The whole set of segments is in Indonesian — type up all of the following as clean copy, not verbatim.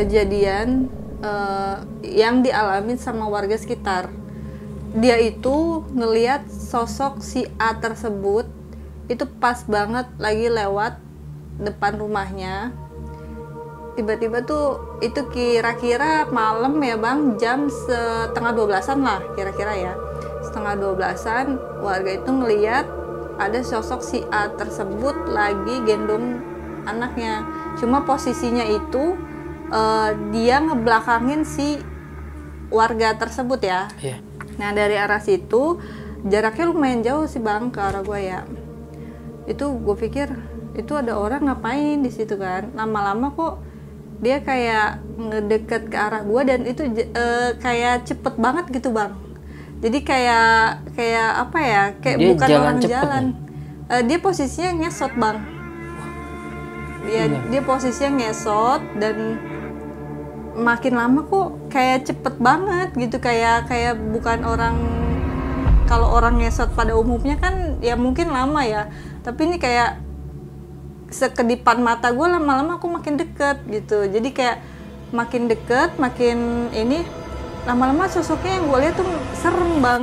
kejadian yang dialami sama warga sekitar. Dia itu ngelihat sosok si A tersebut itu pas banget lagi lewat depan rumahnya. Tiba-tiba tuh itu kira-kira malam ya bang, jam setengah 12-an lah kira-kira ya, setengah 12-an. Warga itu ngelihat ada sosok si A tersebut lagi gendong anaknya, cuma posisinya itu dia ngebelakangin si warga tersebut ya. Nah dari arah situ jaraknya lumayan jauh sih bang ke arah gue ya. Itu gue pikir itu ada orang ngapain di situ kan. Lama-lama kok dia kayak ngedeket ke arah gue dan itu kayak cepet banget gitu bang. Jadi kayak apa ya? Kayak dia bukan orang jalan. Dia posisinya ngesot bang. Dia posisinya ngesot dan makin lama kok kayak cepet banget gitu, kayak bukan orang. Kalau orang ngesot pada umumnya kan ya mungkin lama ya, tapi ini kayak sekedipan mata gue lama-lama aku makin deket gitu. Jadi kayak makin deket, makin ini, lama-lama sosoknya yang gue lihat tuh serem bang.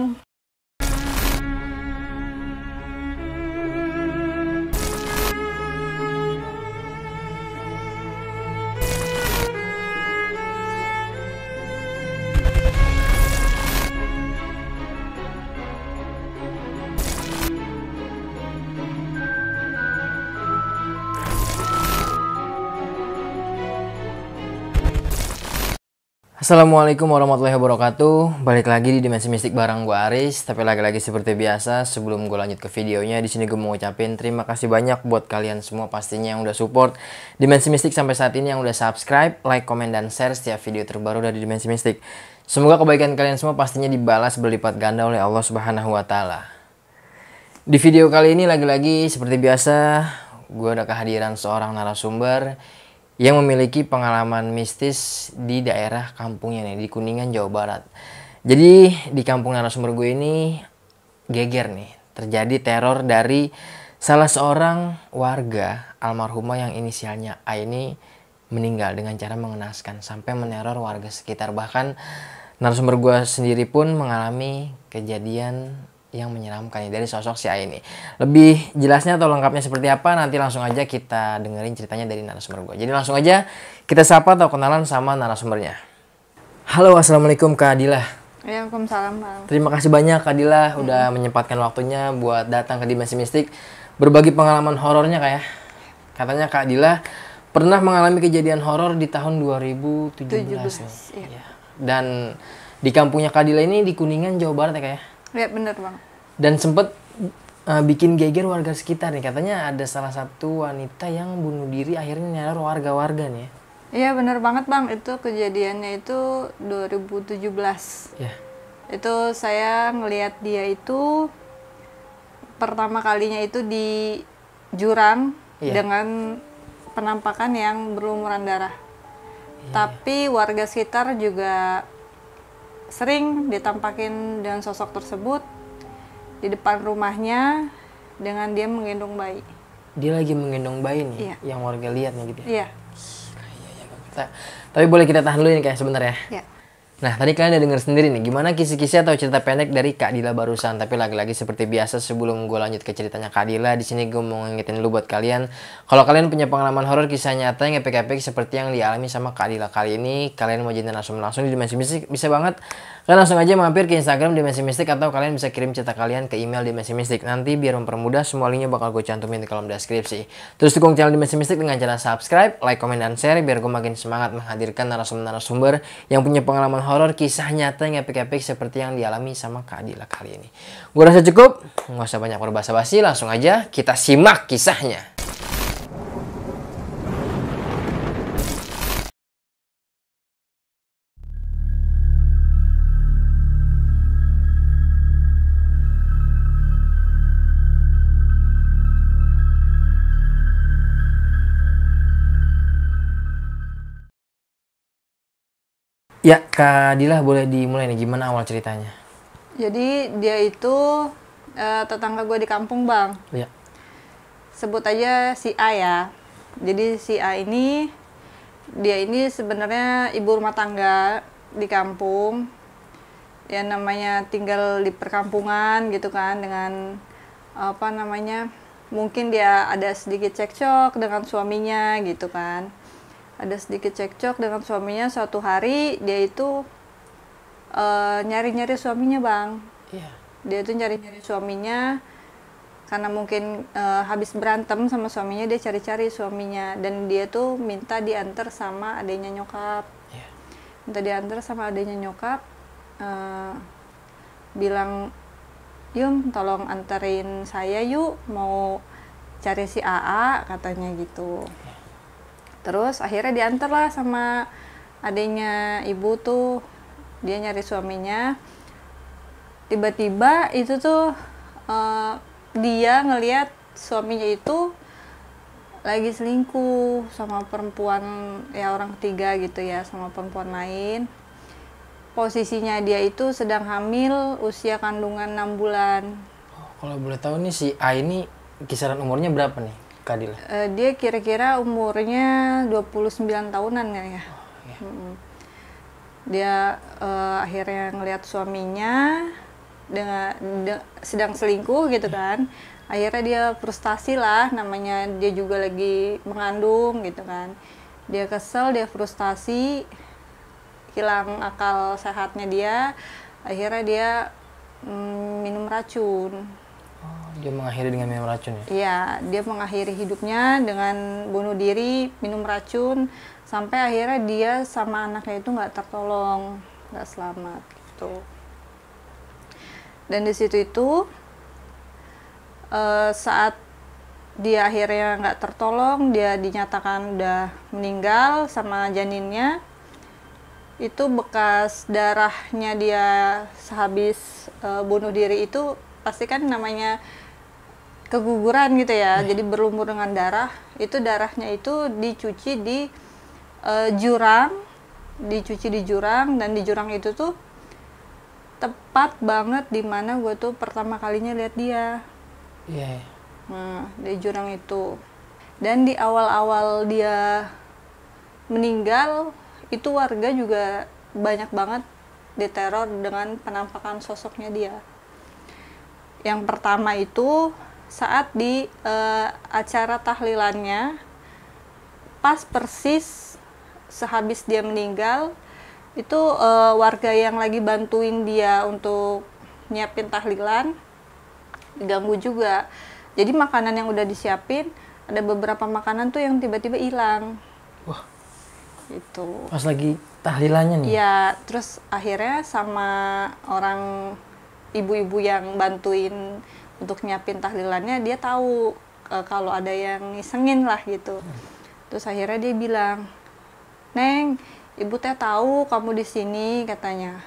Assalamualaikum warahmatullahi wabarakatuh. Balik lagi di Dimensi Mistik bareng gue Aris. Tapi lagi-lagi seperti biasa, sebelum gue lanjut ke videonya, di sini gue mau ngucapin terima kasih banyak buat kalian semua pastinya yang udah support Dimensi Mistik sampai saat ini, yang udah subscribe, like, komen, dan share setiap video terbaru dari Dimensi Mistik. Semoga kebaikan kalian semua pastinya dibalas berlipat ganda oleh Allah Subhanahu wa Ta'ala. Di video kali ini lagi-lagi seperti biasa, gue ada kehadiran seorang narasumber yang memiliki pengalaman mistis di daerah kampungnya nih, di Kuningan, Jawa Barat. Jadi di kampung narasumber gue ini geger nih, terjadi teror dari salah seorang warga almarhumah yang inisialnya A ini meninggal dengan cara mengenaskan sampai meneror warga sekitar. Bahkan narasumber gue sendiri pun mengalami kejadian yang menyeramkan dari sosok si A ini. Lebih jelasnya atau lengkapnya seperti apa, nanti langsung aja kita dengerin ceritanya dari narasumber gue. Jadi langsung aja kita sapa atau kenalan sama narasumbernya. Halo, assalamualaikum Kak Adila. Waalaikumsalam bang. Terima kasih banyak Kak Adila udah menyempatkan waktunya buat datang ke Dimensi Mistik, berbagi pengalaman horornya Kak ya. Katanya Kak Adila pernah mengalami kejadian horor di tahun 2017 nih. Iya. Dan di kampungnya Kak Adila ini di Kuningan, Jawa Barat ya Kak ya? Iya bener bang. Dan sempet bikin geger warga sekitar nih. Katanya ada salah satu wanita yang bunuh diri akhirnya neror warga-warga nih ya. Iya bener banget bang, itu kejadiannya itu 2017. Ya. Itu saya ngelihat dia itu pertama kalinya itu di jurang dengan penampakan yang berlumuran darah. Tapi warga sekitar juga sering ditampakin dengan sosok tersebut di depan rumahnya dengan dia menggendong bayi. Dia lagi menggendong bayi nih, iya, yang warga lihat nih gitu ya? Iya. Tapi boleh kita tahan dulu ini kayak sebentar ya? Iya. Nah, tadi kalian udah denger sendiri nih gimana kisi-kisi atau cerita pendek dari Kak Dila barusan. Tapi lagi-lagi seperti biasa, sebelum gue lanjut ke ceritanya Kak Dila, di sini gue mau ngingetin dulu buat kalian, kalau kalian punya pengalaman horor kisah nyata yang epic-epic seperti yang dialami sama Kak Dila kali ini, kalian mau jadi langsung di Dimensi Mistik, bisa banget. Kalian langsung aja mampir ke Instagram Dimensi Mistik, atau kalian bisa kirim cerita kalian ke email Dimensi Mistik. Nanti biar mempermudah, semua linknya bakal gue cantumin di kolom deskripsi. Terus dukung channel Dimensi Mistik dengan cara subscribe, like, komen, dan share biar gue makin semangat menghadirkan narasumber-narasumber yang punya pengalaman horor kisah nyata yang epic-epic seperti yang dialami sama Kak Adila kali ini. Gue rasa cukup, nggak usah banyak berbasa-basi, langsung aja kita simak kisahnya. Ya, Kak Dila boleh dimulai nih, gimana awal ceritanya? Jadi dia itu tetangga gue di kampung bang. Ya. Sebut aja si A ya. Jadi si A ini Dia ini sebenarnya ibu rumah tangga di kampung. Ya namanya tinggal di perkampungan gitu kan, dengan apa namanya, mungkin dia ada sedikit cekcok dengan suaminya gitu kan. Ada sedikit cekcok dengan suaminya. Suatu hari dia itu nyari-nyari suaminya, Bang. Iya. Dia tuh nyari-nyari suaminya karena mungkin habis berantem sama suaminya, dia cari-cari suaminya, dan dia tuh minta diantar sama adiknya nyokap. Iya. Minta diantar sama adiknya nyokap, bilang, Yum tolong anterin saya yuk, mau cari si AA, katanya gitu. Terus akhirnya diantar lah sama adiknya ibu tuh, dia nyari suaminya. Tiba-tiba itu tuh dia ngelihat suaminya itu lagi selingkuh sama perempuan, ya orang ketiga gitu ya, sama perempuan lain. Posisinya dia itu sedang hamil, usia kandungan 6 bulan. Oh, kalau boleh tahu nih si A ini kisaran umurnya berapa nih, Kak Dila? Dia kira-kira umurnya 29 tahunan kan ya. Iya. Dia akhirnya ngelihat suaminya sedang selingkuh gitu kan. Akhirnya dia frustasi lah, namanya dia juga lagi mengandung gitu kan. Dia kesel, dia frustasi, hilang akal sehatnya dia. Akhirnya dia minum racun. Oh, dia mengakhiri dengan minum racun ya? Iya, dia mengakhiri hidupnya dengan bunuh diri, minum racun, sampai akhirnya dia sama anaknya itu nggak tertolong, nggak selamat gitu. Dan di situ itu saat dia akhirnya nggak tertolong, dia dinyatakan udah meninggal sama janinnya. Itu bekas darahnya dia sehabis bunuh diri itu pasti kan namanya keguguran gitu ya, jadi berlumur dengan darah. Itu darahnya itu dicuci di jurang, dan di jurang itu tuh tepat banget di mana gue tuh pertama kalinya lihat dia. Iya. Nah, di jurang itu. Dan di awal-awal dia meninggal, itu warga juga banyak banget diteror dengan penampakan sosoknya dia. Yang pertama itu saat di acara tahlilannya, pas persis sehabis dia meninggal, itu warga yang lagi bantuin dia untuk nyiapin tahlilan diganggu juga. Jadi makanan yang udah disiapin, ada beberapa makanan tuh yang tiba-tiba hilang. Wah. Itu. Pas lagi tahlilannya nih? Ya, terus akhirnya sama orang ibu-ibu yang bantuin untuk nyiapin tahlilannya, dia tahu kalau ada yang ngisengin lah gitu. Terus akhirnya dia bilang, Neng, ibu teh tahu kamu di sini, katanya.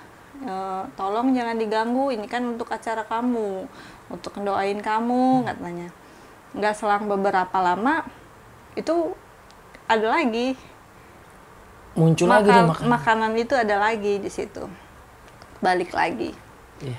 Tolong jangan diganggu, ini kan untuk acara kamu, untuk ndoain kamu, katanya. Nggak selang beberapa lama, itu ada lagi. Muncul lagi deh makanan itu ada lagi di situ. Balik lagi. Iya.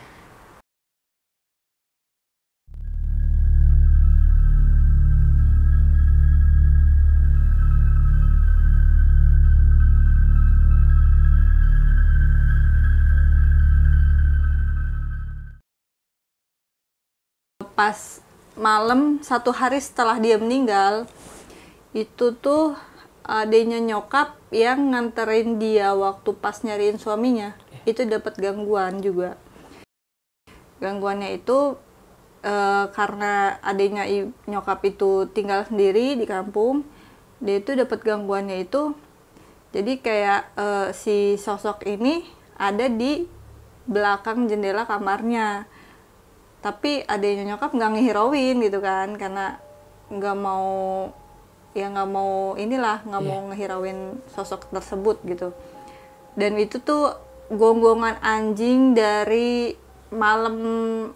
Pas malam, satu hari setelah dia meninggal, itu tuh adenya nyokap yang nganterin dia waktu pas nyariin suaminya, itu dapat gangguan juga. Gangguannya itu karena adenya nyokap itu tinggal sendiri di kampung, dia itu dapat gangguannya itu, jadi kayak si sosok ini ada di belakang jendela kamarnya. Tapi adanya nyokap nggak ngehirauin gitu kan, karena nggak mau ngehirauin sosok tersebut gitu. Dan itu tuh gonggongan anjing dari malam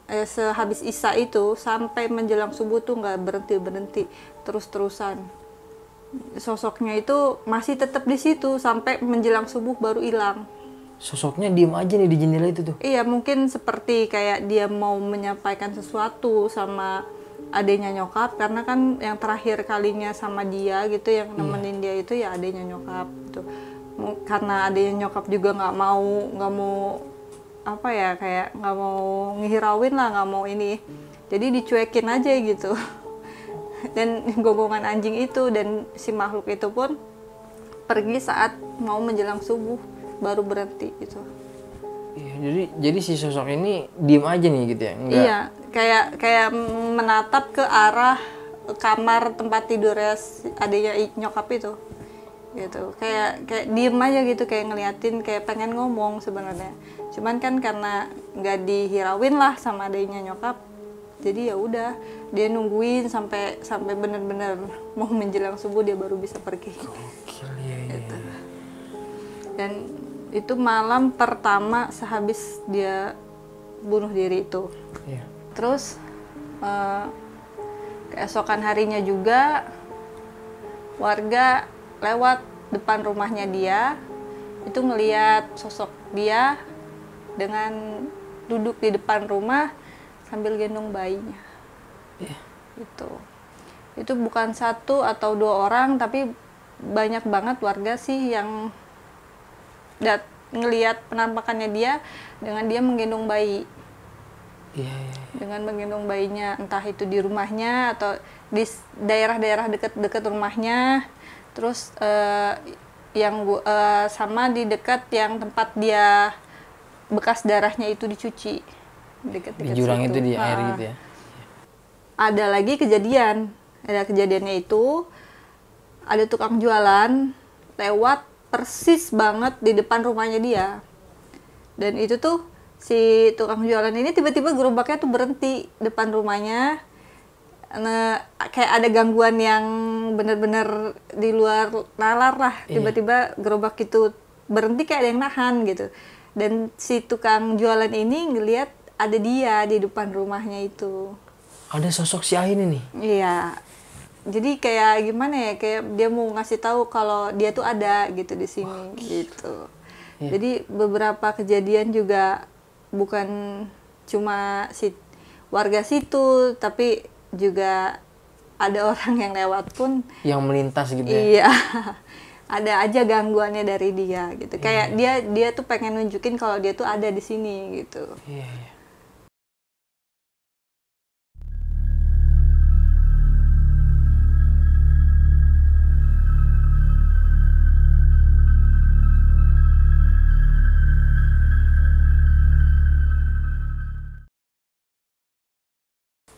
sehabis isya itu sampai menjelang subuh tuh nggak berhenti terus-terusan. Sosoknya itu masih tetap di situ sampai menjelang subuh baru hilang. Sosoknya diem aja nih di jendela itu tuh? Iya, mungkin seperti kayak dia mau menyampaikan sesuatu sama adenya nyokap, karena kan yang terakhir kalinya sama dia gitu, yang nemenin dia itu ya adenya nyokap gitu. Karena adenya nyokap juga nggak mau apa ya, kayak nggak mau ngehirauin lah, nggak mau ini, jadi dicuekin aja gitu. Dan gonggongan anjing itu dan si makhluk itu pun pergi saat mau menjelang subuh, baru berhenti gitu. Iya, jadi si sosok ini diem aja nih gitu ya? Enggak. Iya, kayak menatap ke arah kamar tempat tidurnya adanya nyokap itu gitu. Kayak diem aja gitu, kayak ngeliatin, kayak pengen ngomong sebenarnya, cuman kan karena nggak dihirauin lah sama adanya nyokap, jadi ya udah dia nungguin sampai bener-bener mau menjelang subuh dia baru bisa pergi. Gokil, iya. Gitu. Dan itu malam pertama sehabis dia bunuh diri itu. Iya. Terus keesokan harinya juga warga lewat depan rumahnya dia, itu ngelihat sosok dia dengan duduk di depan rumah sambil gendong bayinya. Itu bukan satu atau dua orang, tapi banyak banget warga sih yang ngelihat penampakannya dia dengan dia menggendong bayi. Dengan menggendong bayinya, entah itu di rumahnya atau di daerah-daerah dekat rumahnya. Terus sama di dekat yang tempat dia bekas darahnya itu dicuci, dekat di jurang situ. Itu di air gitu ya. Ada lagi kejadiannya itu ada tukang jualan lewat persis banget di depan rumahnya dia, dan itu tuh si tukang jualan ini tiba-tiba gerobaknya tuh berhenti depan rumahnya. Nah, kayak ada gangguan yang bener-bener di luar nalar lah, tiba-tiba gerobak itu berhenti, kayak ada yang nahan gitu. Dan si tukang jualan ini ngelihat ada dia di depan rumahnya itu. Ada sosok si Ain ini? Iya. Jadi kayak gimana ya, kayak dia mau ngasih tahu kalau dia tuh ada gitu di sini. Gitu. Jadi beberapa kejadian juga bukan cuma si warga situ, tapi juga ada orang yang lewat pun yang melintas gitu ya. Iya. Ada aja gangguannya dari dia gitu. Kayak dia tuh pengen nunjukin kalau dia tuh ada di sini gitu. Iya.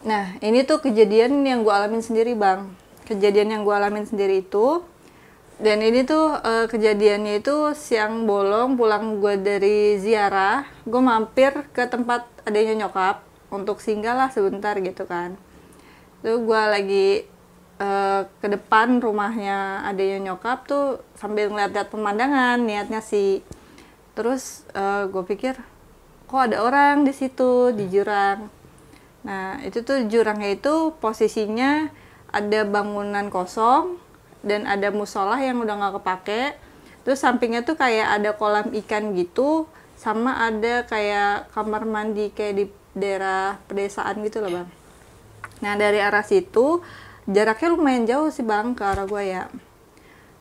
Nah, ini tuh kejadian yang gue alamin sendiri, Bang. Kejadian yang gue alamin sendiri itu, dan ini tuh kejadiannya itu siang bolong, pulang gue dari ziarah, gue mampir ke tempat adanya nyokap untuk singgah lah sebentar gitu kan. Tuh gue lagi ke depan rumahnya adanya nyokap tuh sambil ngeliat-liat pemandangan, niatnya sih. Terus gue pikir, kok ada orang di situ di jurang. Nah, itu tuh jurangnya itu posisinya ada bangunan kosong dan ada musola yang udah nggak kepake. Terus sampingnya tuh kayak ada kolam ikan gitu, sama ada kayak kamar mandi kayak di daerah pedesaan gitu loh, Bang. Nah, dari arah situ jaraknya lumayan jauh sih, Bang, ke arah gue ya.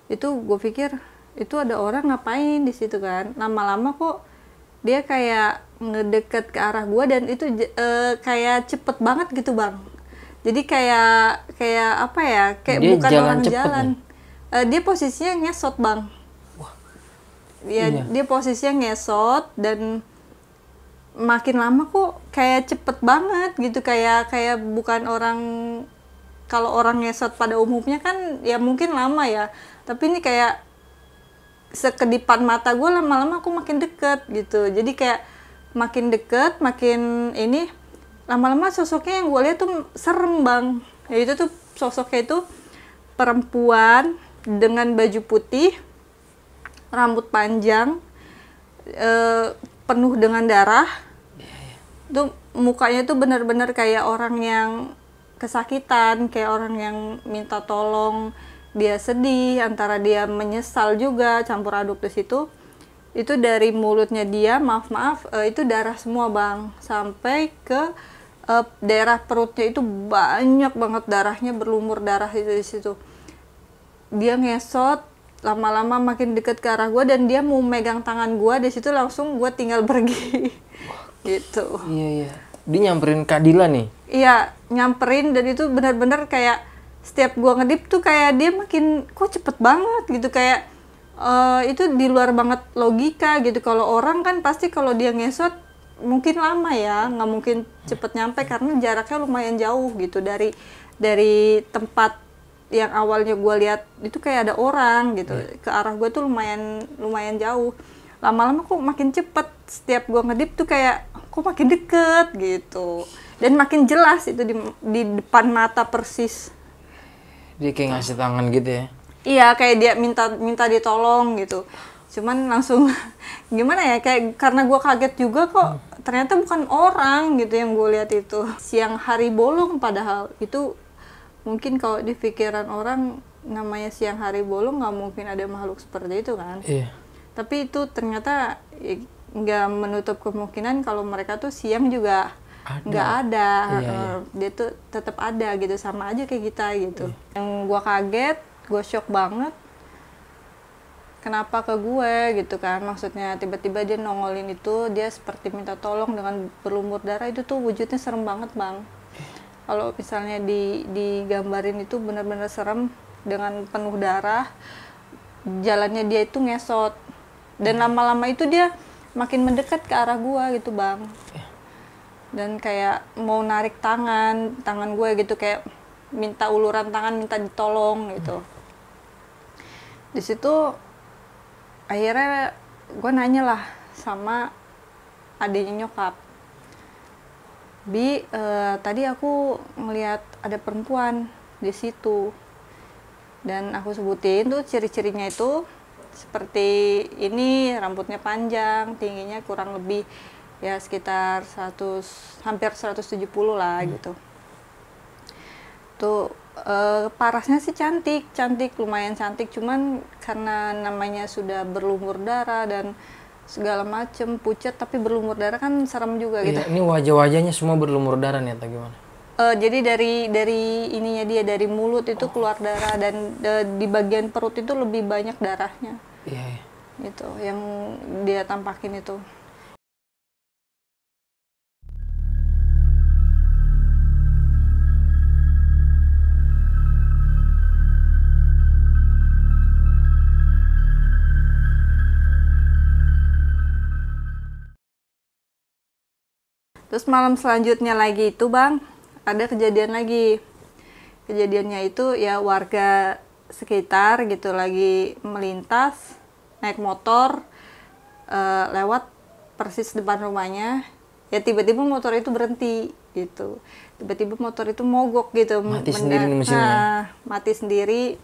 Itu gue pikir itu ada orang ngapain di situ kan. Lama-lama kok dia kayak ngedeket ke arah gue, dan itu kayak cepet banget gitu, Bang. Jadi kayak apa ya, kayak dia bukan orang jalan. Dia posisinya ngesot, Bang. Wah. Dia posisinya ngesot, dan makin lama kok kayak cepet banget gitu, kayak bukan orang. Kalau orang ngesot pada umumnya kan ya mungkin lama ya, tapi ini kayak sekedipan mata gue lama-lama aku makin deket gitu. Jadi kayak makin deket, makin ini, lama-lama sosoknya yang gue lihat tuh serem, Bang. Ya itu tuh sosoknya itu perempuan dengan baju putih, rambut panjang, penuh dengan darah. Tuh mukanya tuh benar-benar kayak orang yang kesakitan, kayak orang yang minta tolong. Dia sedih, antara dia menyesal juga, campur aduk di situ. Itu dari mulutnya dia, maaf, itu darah semua, Bang, sampai ke daerah perutnya itu banyak banget darahnya, berlumur darah itu di situ. Dia ngesot, lama-lama makin deket ke arah gue dan dia mau megang tangan gue. Di situ langsung gue tinggal pergi. Gitu. Iya. Dia nyamperin Kak Dila nih. Iya, nyamperin, dan itu benar-benar kayak setiap gue ngedip tuh kayak dia makin kok cepet banget gitu, kayak itu di luar banget logika gitu. Kalau orang kan pasti kalau dia ngesot mungkin lama ya, nggak mungkin cepet nyampe karena jaraknya lumayan jauh gitu dari tempat yang awalnya gue lihat itu kayak ada orang gitu ke arah gue tuh lumayan jauh. Lama-lama kok makin cepet, setiap gue ngedip tuh kayak kok makin deket gitu, dan makin jelas itu di depan mata persis. Dia kayak ngasih tangan gitu ya. Iya, kayak dia minta ditolong gitu. Cuman langsung gimana ya, kayak karena gue kaget juga kok ternyata bukan orang gitu yang gue lihat itu. Siang hari bolong, padahal itu mungkin kalau di pikiran orang namanya siang hari bolong nggak mungkin ada makhluk seperti itu kan. Iya. Tapi itu ternyata nggak menutup kemungkinan kalau mereka tuh siang juga nggak ada. Iya. Dia tuh tetap ada gitu, sama aja kayak kita gitu. Yang gue kaget, gue shock banget. Kenapa ke gue gitu kan, maksudnya tiba-tiba dia nongolin itu, dia seperti minta tolong dengan berlumur darah. Itu tuh wujudnya serem banget bang. Kalau misalnya digambarin itu benar-benar serem, dengan penuh darah. Jalannya dia itu ngesot, dan lama-lama itu dia makin mendekat ke arah gue gitu bang. Dan kayak mau narik tangan gue gitu, kayak minta uluran tangan, minta ditolong gitu. Di situ akhirnya gue nanya lah sama adiknya nyokap, Bi, tadi aku ngelihat ada perempuan di situ, dan aku sebutin tuh ciri-cirinya itu seperti ini, rambutnya panjang, tingginya kurang lebih ya sekitar hampir 170 lah gitu. Tuh parasnya sih cantik, lumayan cantik, cuman karena namanya sudah berlumur darah dan segala macem, pucat tapi berlumur darah kan serem juga gitu. Iya, ini wajah-wajahnya semua berlumur darah nih atau gimana? Jadi dari ininya dia, dari mulut itu keluar darah, dan di bagian perut itu lebih banyak darahnya. Iya. Gitu, yang dia tampakin itu. Terus malam selanjutnya lagi itu bang, ada kejadian lagi. Kejadiannya itu ya warga sekitar gitu lagi melintas naik motor lewat persis depan rumahnya. Ya tiba-tiba motor itu berhenti gitu. Tiba-tiba motor itu mogok gitu. Mati sendiri mesinnya. Mati sendiri.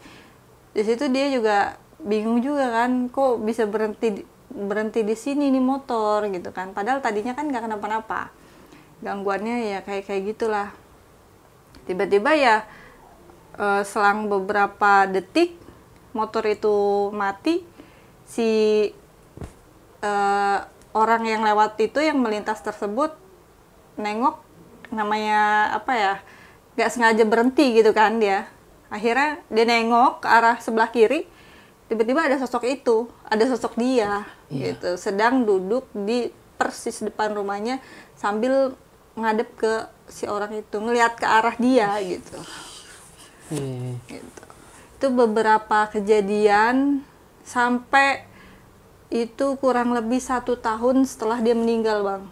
Di situ dia juga bingung juga kan, kok bisa berhenti di sini nih motor gitu kan. Padahal tadinya kan nggak kenapa-napa. Gangguannya ya kayak gitulah. Tiba-tiba ya selang beberapa detik motor itu mati. Si orang yang lewat itu, yang melintas tersebut, nengok, namanya apa ya, nggak sengaja berhenti gitu kan dia. Akhirnya dia nengok ke arah sebelah kiri, tiba-tiba ada sosok itu, ada sosok dia gitu, sedang duduk di persis depan rumahnya sambil ngadep ke si orang itu, ngelihat ke arah dia gitu. Gitu. Itu beberapa kejadian sampai itu kurang lebih 1 tahun setelah dia meninggal bang.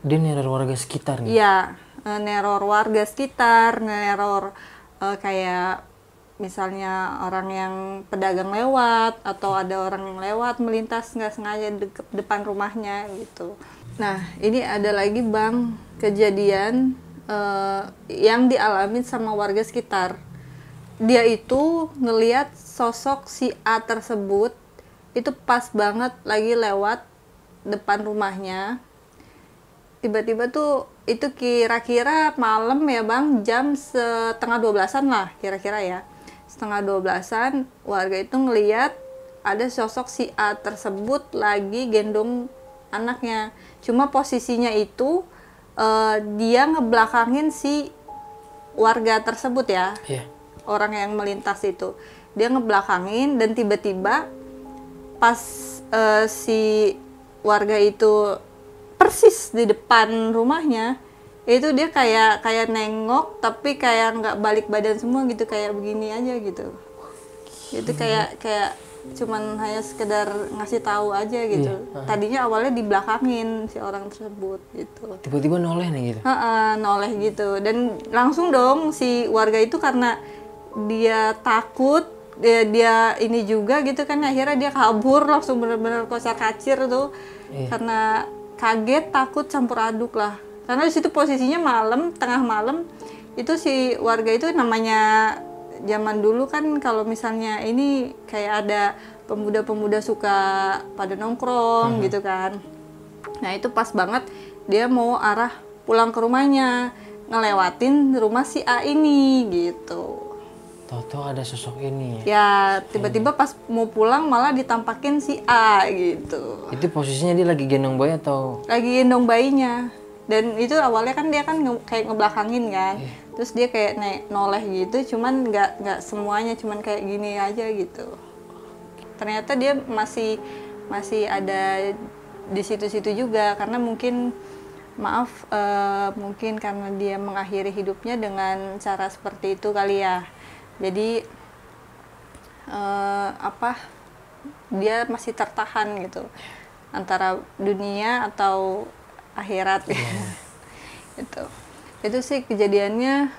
Dia neror warga sekitar nih? Iya, neror warga sekitar, neror kayak misalnya orang yang pedagang lewat, atau ada orang yang lewat melintas nggak sengaja depan rumahnya gitu. Nah ini ada lagi bang kejadian yang dialami sama warga sekitar. Dia itu ngelihat sosok si A tersebut itu pas banget lagi lewat depan rumahnya. Tiba-tiba tuh itu kira-kira malam ya bang, jam 11:30 lah kira-kira ya. 11:30 warga itu ngelihat ada sosok si A tersebut lagi gendong anaknya. Cuma posisinya itu dia ngebelakangin si warga tersebut ya, Iya. orang yang melintas itu. Dia ngebelakangin dan tiba-tiba pas si warga itu persis di depan rumahnya, itu dia kayak nengok tapi kayak nggak balik badan semua gitu, kayak begini aja gitu. Itu kayak cuman hanya sekedar ngasih tahu aja gitu. Tadinya awalnya dibelakangin si orang tersebut gitu. Tiba-tiba noleh nih gitu. Noleh gitu, dan langsung dong si warga itu karena dia takut, dia ini juga gitu kan, akhirnya dia kabur langsung, bener-bener kocar-kacir tuh. Karena kaget, takut, campur aduk lah. Karena di situ posisinya malam, tengah malam. Itu si warga itu, namanya zaman dulu kan kalau misalnya ini kayak ada pemuda-pemuda suka pada nongkrong gitu kan. Nah itu pas banget dia mau arah pulang ke rumahnya, ngelewatin rumah si A ini gitu. Tahu-tahu ada sosok ini ya. Ya tiba-tiba pas mau pulang malah ditampakin si A gitu. Itu posisinya dia lagi gendong bayi atau? Lagi gendong bayinya. Dan itu awalnya kan dia kan kayak ngebelakangin kan. Terus dia kayak noleh gitu, cuman nggak semuanya, cuman kayak gini aja gitu. Ternyata dia masih ada di situ-situ juga, karena mungkin mungkin karena dia mengakhiri hidupnya dengan cara seperti itu kali ya. Jadi dia masih tertahan gitu antara dunia atau akhirat. Itu sih kejadiannya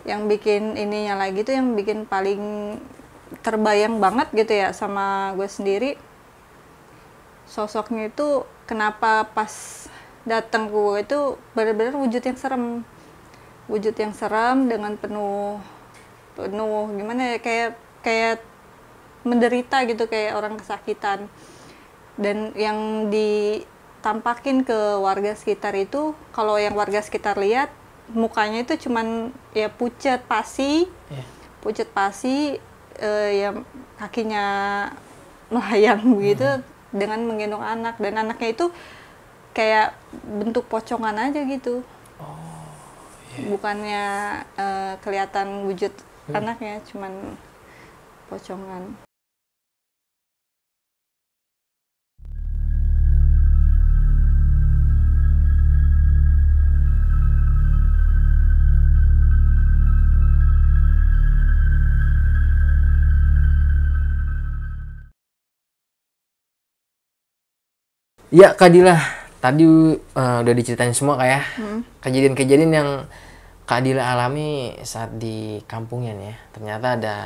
yang bikin ininya lagi tuh, yang bikin paling terbayang banget gitu ya sama gue sendiri. Sosoknya itu kenapa pas datang ke gue itu benar-benar wujud yang serem dengan penuh gimana ya, kayak menderita gitu, kayak orang kesakitan. Dan yang ditampakin ke warga sekitar itu, kalau yang warga sekitar lihat, mukanya itu cuman ya pucet pasi, ya kakinya melayang begitu, dengan menggendong anak, dan anaknya itu kayak bentuk pocongan aja gitu. Bukannya kelihatan wujud anaknya, cuman pocongan. Ya Kak Dila, tadi udah diceritain semua kayak kejadian-kejadian yang Kak Dila alami saat di kampungnya nih ya. Ternyata ada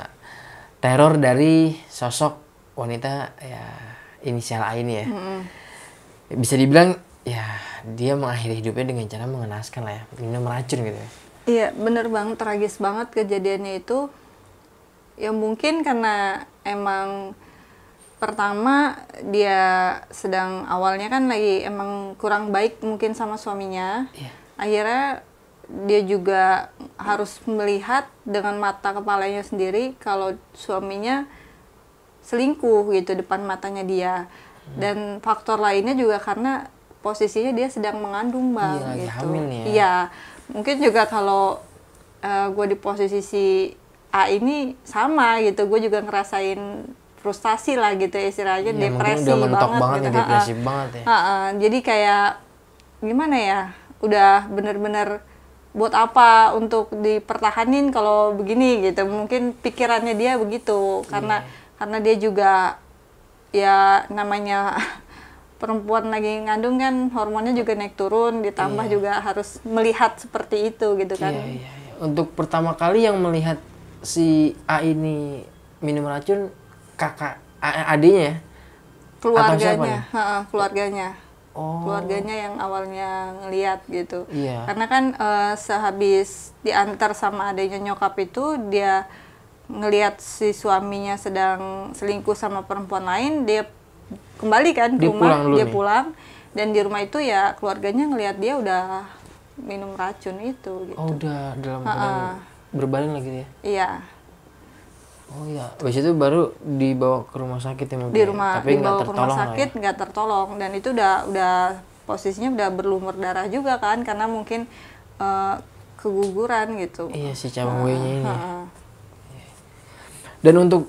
teror dari sosok wanita ya inisial A ini ya. Bisa dibilang ya dia mengakhiri hidupnya dengan cara mengenaskan lah ya, minum racun gitu ya. Iya, bener banget, tragis banget kejadiannya itu. Ya mungkin karena emang pertama dia sedang awalnya kan lagi emang kurang baik mungkin sama suaminya. Akhirnya dia juga harus melihat dengan mata kepalanya sendiri kalau suaminya selingkuh gitu depan matanya dia. Dan faktor lainnya juga karena posisinya dia sedang mengandung, Bang. Iya, lagi gitu. hamil nih ya. Iya, mungkin juga kalau gue di posisi si A ini sama gitu, gue juga ngerasain frustasi lah gitu istilahnya, Ya, depresi udah mentok banget gitu. ya, depresi banget ya. Jadi kayak gimana ya, udah bener-bener buat apa untuk dipertahanin kalau begini gitu. Mungkin pikirannya dia begitu, karena dia juga ya namanya perempuan lagi ngandung kan, hormonnya juga naik turun, ditambah juga harus melihat seperti itu gitu kan. Iya. Untuk pertama kali yang melihat si A ini minum racun, kakak adiknya ya? Keluarganya, keluarganya. Oh. Keluarganya yang awalnya ngeliat gitu. Iya. Karena kan sehabis diantar sama adanya nyokap itu, dia ngelihat si suaminya sedang selingkuh sama perempuan lain, dia kembali kan ke rumah, dia pulang, dan di rumah itu ya keluarganya ngelihat dia udah minum racun itu gitu. Oh, udah dalam keadaan berbadan lagi dia? Iya. Oh iya, habis itu baru dibawa ke rumah sakit ya mungkin. Di rumah, tapi dibawa ke rumah sakit nggak tertolong, dan itu udah posisinya udah berlumur darah juga kan, karena mungkin keguguran gitu. Iya si cabang W-nya ini. Dan untuk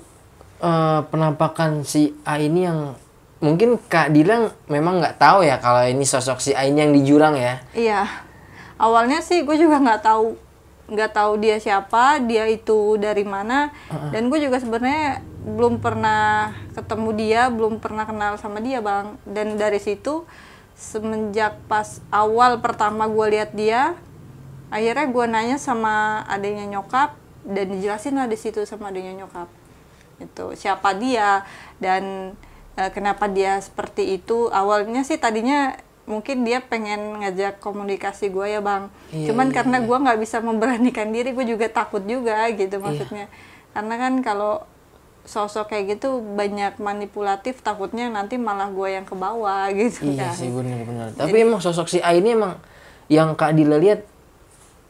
penampakan si A ini yang mungkin Kak Dilan memang nggak tahu ya kalau ini sosok si A ini yang di jurang ya. Iya, awalnya sih gue juga nggak tahu dia siapa, dia itu dari mana, dan gue juga sebenarnya belum pernah ketemu dia, belum pernah kenal sama dia bang. Dan dari situ semenjak pas awal pertama gue lihat dia, akhirnya gue nanya sama adiknya nyokap dan dijelasin lah di situ sama adiknya nyokap itu siapa dia dan kenapa dia seperti itu. Awalnya sih tadinya mungkin dia pengen ngajak komunikasi gue ya bang, cuman karena gue nggak bisa memberanikan diri, gue juga takut juga gitu maksudnya, karena kan kalau sosok kayak gitu banyak manipulatif, takutnya nanti malah gue yang ke bawah gitu. Iya sih benar-benar. Tapi emang sosok si A ini emang yang Kak Dila lihat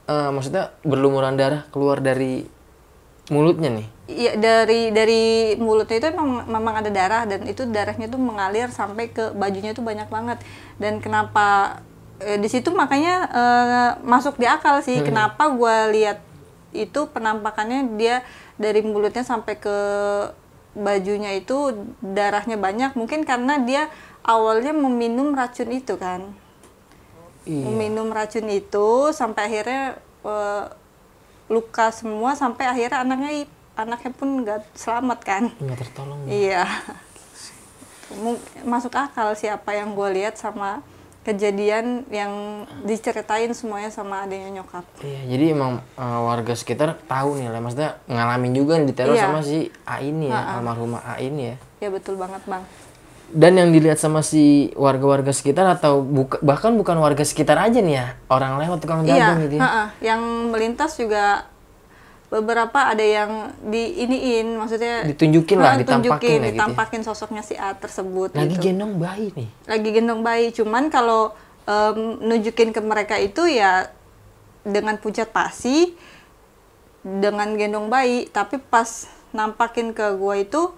maksudnya berlumuran darah keluar dari mulutnya nih. Iya, dari mulutnya itu memang ada darah, dan itu darahnya tuh mengalir sampai ke bajunya tuh banyak banget. Dan kenapa di situ makanya masuk di akal sih kenapa gue lihat itu penampakannya dia dari mulutnya sampai ke bajunya itu darahnya banyak, mungkin karena dia awalnya meminum racun itu kan. Meminum racun itu sampai akhirnya luka semua, sampai akhirnya anaknya pun nggak selamat kan, nggak tertolong. Iya, masuk akal siapa yang gue lihat sama kejadian yang diceritain semuanya sama adiknya nyokap. Iya, jadi emang warga sekitar tahu nih lah, maksudnya ngalamin juga nih diteror sama si A ini ya, almarhumah A ini ya. Ya betul banget bang. Dan yang dilihat sama si warga-warga sekitar atau bahkan bukan warga sekitar aja nih ya, orang lewat tukang dagang gitu ya. Yang melintas juga beberapa ada yang diiniin, maksudnya ditunjukin lah, ditampakin gitu ya. Sosoknya si A tersebut. Lagi gitu. gendong bayi nih. Lagi gendong bayi, cuman kalau nunjukin ke mereka itu ya dengan pucat pasi, dengan gendong bayi, tapi pas nampakin ke gua itu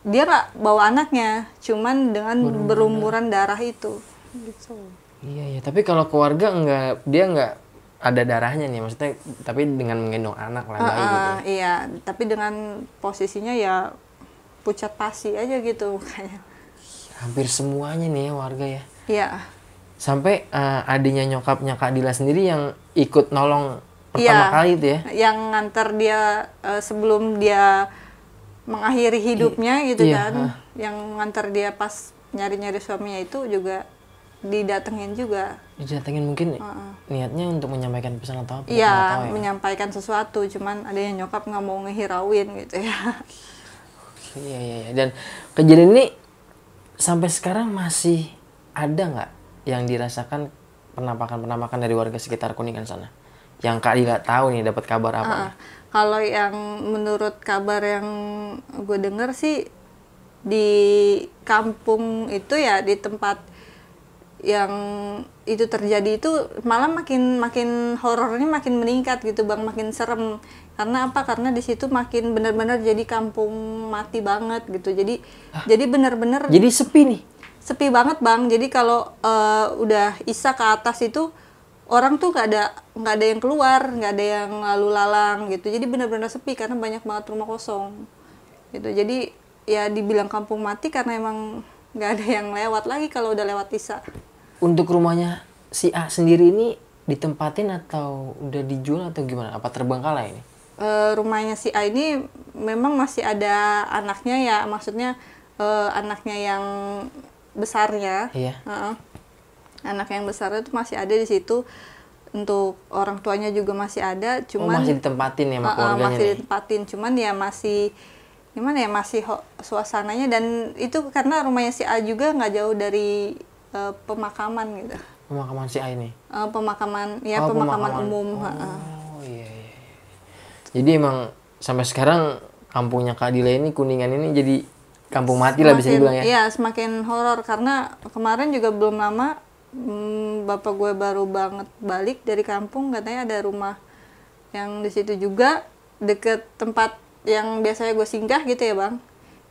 dia nggak bawa anaknya, cuman dengan berlumuran darah itu. Gitu. Iya ya, tapi kalau keluarga dia nggak ada darahnya nih, maksudnya tapi dengan menggendong anak lah bayi gitu. Iya, tapi dengan posisinya ya pucat pasi aja gitu kayaknya. Hampir semuanya nih ya warga ya. Iya. Sampai adiknya nyokapnya Kak Dila sendiri yang ikut nolong pertama kali itu ya. Yang nganter dia sebelum dia mengakhiri hidupnya gitu kan. Yang nganter dia pas nyari-nyari suaminya itu juga didatengin juga. Didatengin mungkin niatnya untuk menyampaikan pesan atau apa? Iya, menyampaikan sesuatu, cuman adanya nyokap nggak mau ngehirauin gitu ya. Iya. Dan kejadian ini sampai sekarang masih ada nggak yang dirasakan penampakan dari warga sekitar Kuningan sana? Yang Kak Dila tahu nih, dapat kabar apa? Kalau yang menurut kabar yang gue dengar sih di kampung itu ya, di tempat yang itu terjadi itu malah makin horornya makin meningkat gitu bang, makin serem. Karena apa? Karena di situ makin benar-benar jadi kampung mati banget gitu. Jadi benar-benar jadi sepi nih. Sepi banget bang. Jadi kalau udah Isya ke atas itu orang tuh nggak ada yang keluar, nggak ada yang lalu lalang gitu. Jadi benar-benar sepi karena banyak banget rumah kosong gitu. Jadi ya dibilang kampung mati karena emang nggak ada yang lewat lagi kalau udah lewat Isya. Untuk rumahnya si A sendiri ini ditempatin atau udah dijual atau gimana? Apa terbengkalai ini? Rumahnya si A ini memang masih ada anaknya ya, maksudnya anaknya yang besarnya. Iya. Anak yang besar itu masih ada di situ, untuk orang tuanya juga masih ada, cuman masih ditempatin ya sama keluarganya masih ditempatin, cuman ya masih gimana ya, masih suasananya. Dan itu karena rumahnya si A juga nggak jauh dari pemakaman gitu. Pemakaman si A ini? Pemakaman umum. Iya. Jadi emang sampai sekarang kampungnya Kak Dila ini, Kuningan ini jadi kampung mati lah bisa dibilang ya? Iya, semakin horor karena kemarin juga belum lama bapak gue baru banget balik dari kampung, katanya ada rumah yang di situ juga deket tempat yang biasanya gue singgah gitu ya bang.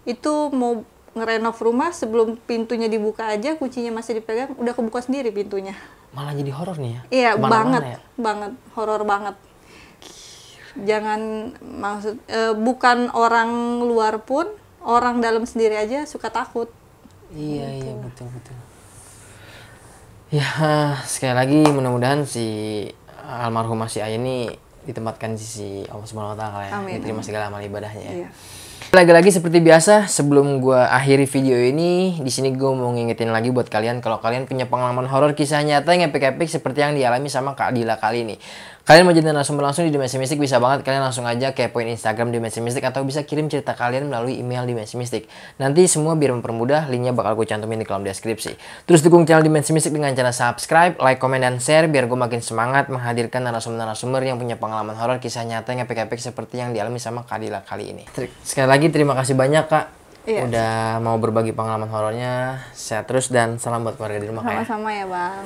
Itu mau ngerenov rumah sebelum pintunya dibuka aja, kuncinya masih dipegang, udah kebuka sendiri pintunya. Malah jadi horor nih ya. Iya, Kemana-mana banget, banget, horor banget. Jangan bukan orang luar pun, orang dalam sendiri aja suka takut. Iya, betul. Ya, sekali lagi mudah-mudahan si almarhumah si Ayah ini ditempatkan di sisi Allah Subhanahu wa taala ya. Amin. Diterima segala amal ibadahnya ya. Iya. Lagi-lagi seperti biasa, sebelum gua akhiri video ini, di sini gue mau ngingetin lagi buat kalian kalau kalian punya pengalaman horor kisah nyata yang epic-epic seperti yang dialami sama Kak Dila kali ini. Kalian mau jadi narasumber langsung di Dimensi Mistik bisa banget, kalian langsung aja kepoin Instagram Dimensi Mistik atau bisa kirim cerita kalian melalui email Dimensi Mistik. Nanti semua biar mempermudah, linknya bakal gue cantumin di kolom deskripsi. Terus dukung channel Dimensi Mistik dengan cara subscribe, like, komen, dan share biar gue makin semangat menghadirkan narasumber-narasumber yang punya pengalaman horor kisah nyata yang epic-epic seperti yang dialami sama Kak Dila kali ini. Sekali lagi terima kasih banyak Kak. Iya. Udah mau berbagi pengalaman horornya. Sehat terus dan salam buat keluarga di rumah Kak ya. Sama-sama ya Bang.